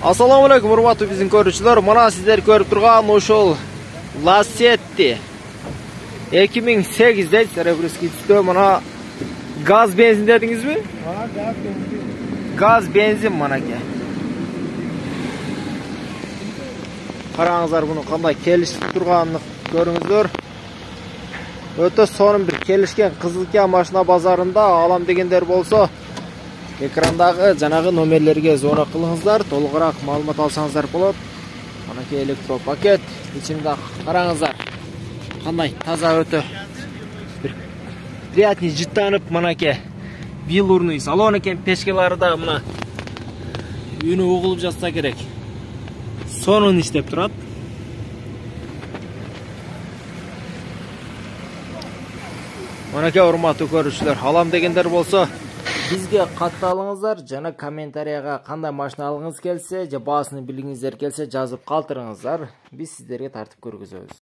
Assalamu alaikum, урматтуу биздин көрүүчүлөр. Мына сиздер көрүп турган ошол Lacetti 2008 серебряский түстө. Мына газ бензин дедиңизби? Газ бензин манаке. Караңыздар, буну кандай келишип турганын көрүңүздөр. Өтө сонун бир келишкен Кызылкия машина базарында алам дегендер болсо, экрандагы жанагы номерлерге звонок кылыңыздар, толугураак маалымат алсаңыздар болот. Манаке электропакет, ичинде караңыздар. Кандай таза, өтө бир приятный жыттанып, манаке вилурный салон экен. Печкалары да мына үнү угулуп жатса керек. Сонун иштеп турат. Манаке урматтуу көрүүчүлөр, алам дегендер болсо, бизге катталыңыздар жана комментарияга кандай машина алгыңыз келсе же баасын билгиңиздер келсе жазып калтырыңыздар. Биз сиздерге тартып көргөзөбүз.